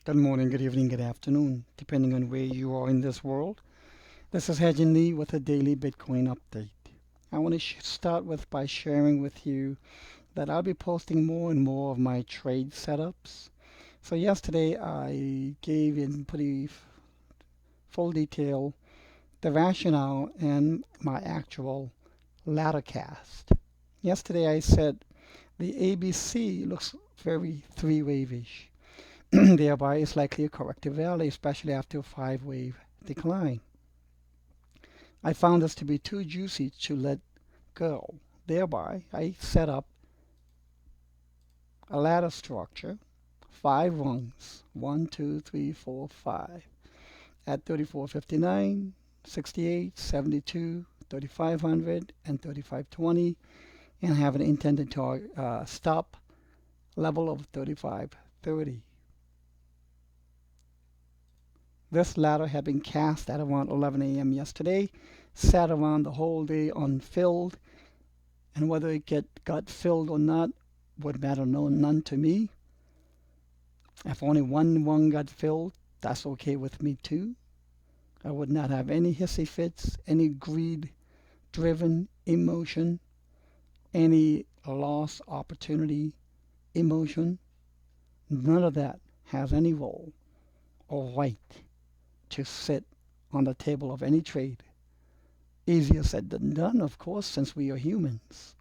Good morning, good evening, good afternoon, depending on where you are in this world. This is Haejin with a daily Bitcoin update. I want to start with by sharing with you that I'll be posting more and more of my trade setups. So yesterday I gave in pretty full detail the rationale and my actual ladder cast. Yesterday I said the ABC looks very three-wave-ish. Thereby is likely a corrective rally, especially after a five-wave decline. I found this to be too juicy to let go. Thereby, I set up a ladder structure, 5 rungs, 1, 2, 3, 4, 5, at 34.59, 68, 72, 3500, and 3520, and have an intended target stop level of 3530. This ladder had been cast at around 11 a.m. yesterday, sat around the whole day unfilled, and whether it got filled or not would matter none to me. If only one rung got filled, that's okay with me too. I would not have any hissy fits, any greed-driven emotion, any lost opportunity emotion. None of that has any role or right to sit on the table of any trade. Easier said than done, of course, since we are humans.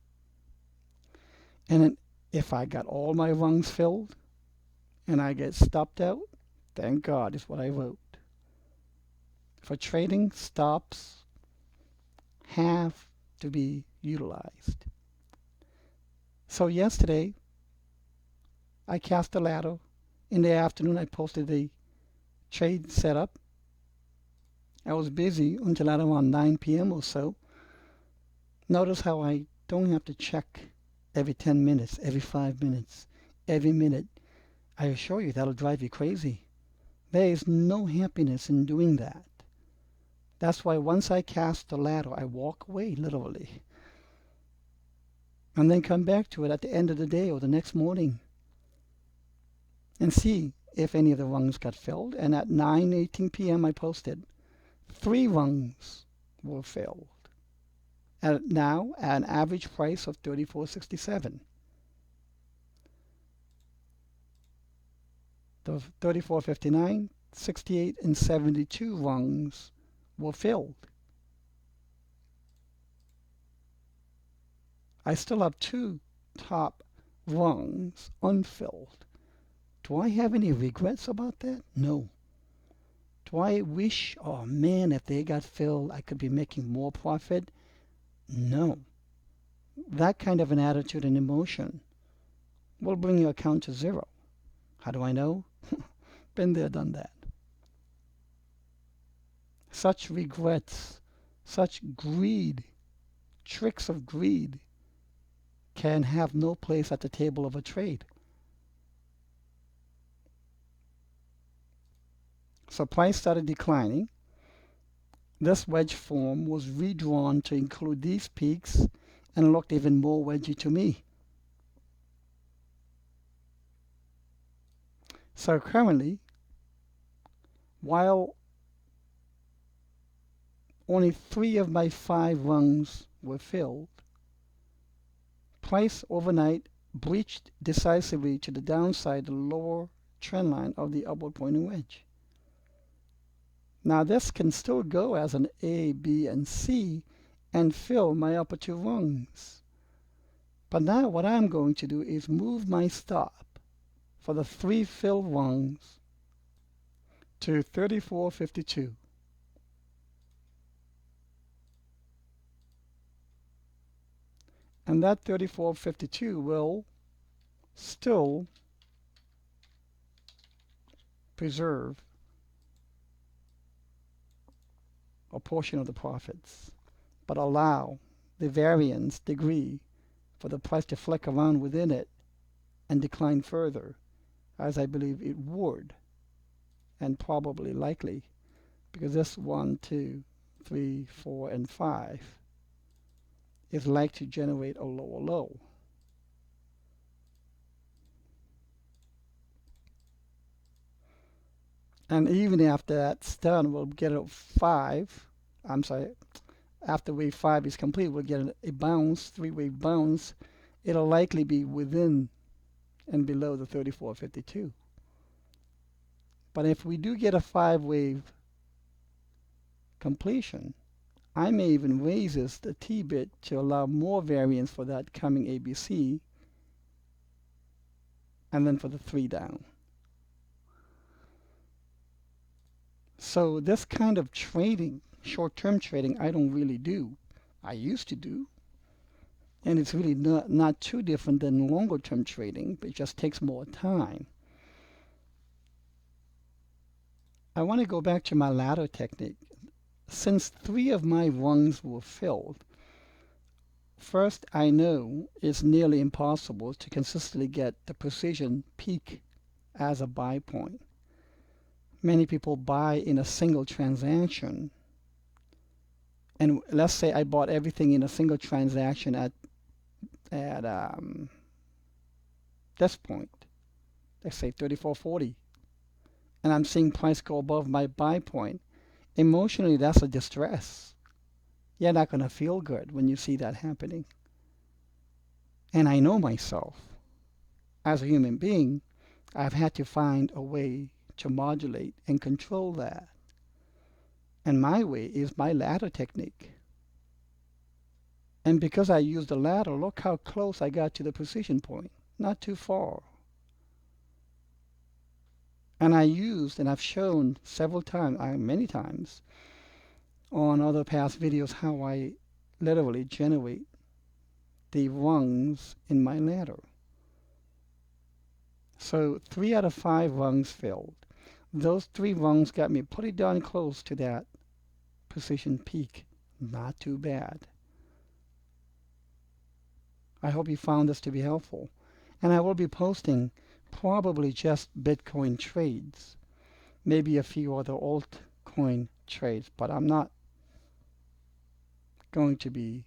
And if I got all my rungs filled and I get stopped out, thank God is what I wrote. For trading, stops have to be utilized. So yesterday, I cast a ladder. In the afternoon, I posted the trade setup. I was busy until at around 9 p.m. or so. Notice how I don't have to check every 10 minutes, every 5 minutes, every minute. I assure you that'll drive you crazy. There is no happiness in doing that. That's why once I cast the ladder, I walk away, literally. And then come back to it at the end of the day or the next morning and see if any of the rungs got filled. And at 9:18 p.m. I posted 3 rungs were filled. Now at an average price of $34.67. The 34.59, 68, and 72 rungs were filled. I still have 2 top rungs unfilled. Do I have any regrets about that? No. Do I wish, oh man, if they got filled, I could be making more profit? No. That kind of an attitude and emotion will bring your account to zero. How do I know? Been there, done that. Such regrets, such greed, tricks of greed can have no place at the table of a trade. So price started declining. This wedge form was redrawn to include these peaks and looked even more wedgy to me. So currently, while only 3 of my 5 rungs were filled, price overnight breached decisively to the downside the lower trend line of the upward pointing wedge. Now this can still go as an A, B, and C and fill my upper 2 rungs. But now what I'm going to do is move my stop for the 3 filled rungs to 34.52. And that 34.52 will still preserve a portion of the profits, but allow the variance degree for the price to flick around within it and decline further, as I believe it would, and probably likely, because this 1, 2, 3, 4, and 5 is like to generate a lower low. And even after that's done, we'll get a 5. I'm sorry, after wave 5 is complete, we'll get a bounce, 3-wave bounce. It'll likely be within and below the 34.52. But if we do get a 5-wave completion, I may even raise this the T-bit to allow more variance for that coming ABC, and then for the 3 down. So this kind of trading, short-term trading, I don't really do. I used to do. And it's really not too different than longer-term trading, but it just takes more time. I want to go back to my ladder technique. Since 3 of my rungs were filled, first I know it's nearly impossible to consistently get the precision peak as a buy point. Many people buy in a single transaction. And let's say I bought everything in a single transaction at this point, let's say 34.40, and I'm seeing price go above my buy point. Emotionally, that's a distress. You're not going to feel good when you see that happening. And I know myself. As a human being, I've had to find a way to modulate and control that. And my way is my ladder technique. And because I used the ladder, look how close I got to the precision point. Not too far. And I used, and I've shown several times, many times, on other past videos how I literally generate the rungs in my ladder. So 3 out of 5 rungs filled. Those 3 rungs got me pretty darn close to that precision peak. Not too bad. I hope you found this to be helpful. And I will be posting probably just Bitcoin trades, maybe a few other altcoin trades, but I'm not going to be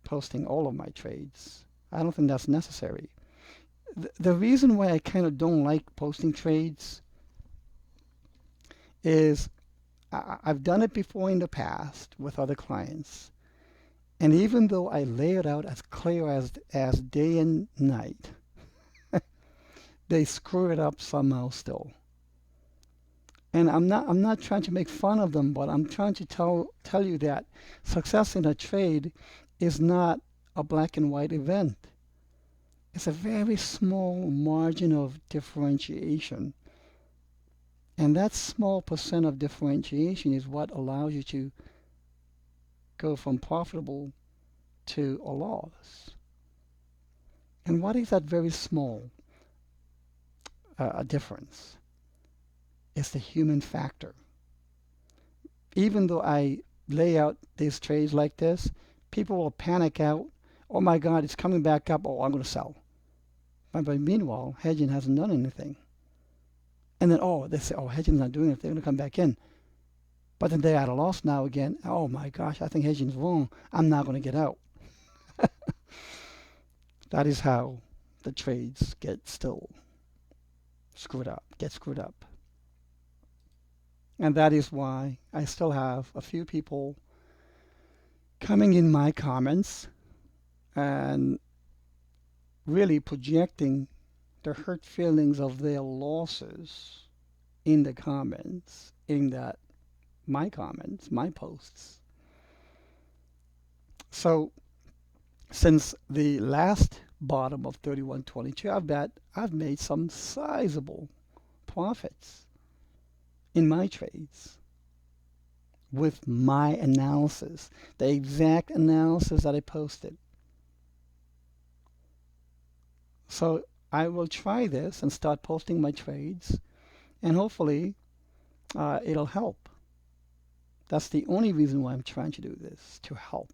posting all of my trades. I don't think that's necessary. The reason why I kind of don't like posting trades is I've done it before in the past with other clients. And even though I lay it out as clear as day and night, they screw it up somehow still. And I'm not trying to make fun of them, but I'm trying to tell you that success in a trade is not a black and white event. It's a very small margin of differentiation. And that small percent of differentiation is what allows you to go from profitable to a loss. And what is that very small difference? It's the human factor. Even though I lay out these trades like this, people will panic out. Oh my God, it's coming back up. Oh, I'm going to sell. But meanwhile, Haejin hasn't done anything. And then, they say, Haejin's not doing it. They're going to come back in. But then they're at a loss now again. Oh my gosh, I think Haejin's wrong. I'm not going to get out. That is how the trades get screwed up. And that is why I still have a few people coming in my comments and really projecting the hurt feelings of their losses in the comments, my comments, my posts. So since the last bottom of 31.22, I've made some sizable profits in my trades with my analysis, the exact analysis that I posted. So I will try this and start posting my trades, and hopefully it'll help. That's the only reason why I'm trying to do this, to help.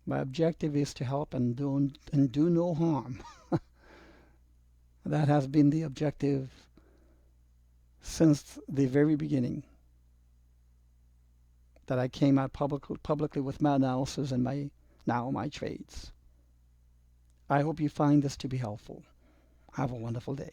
My objective is to help and do no harm. That has been the objective since the very beginning, that I came out publicly with my analysis and my trades. I hope you find this to be helpful. Have a wonderful day.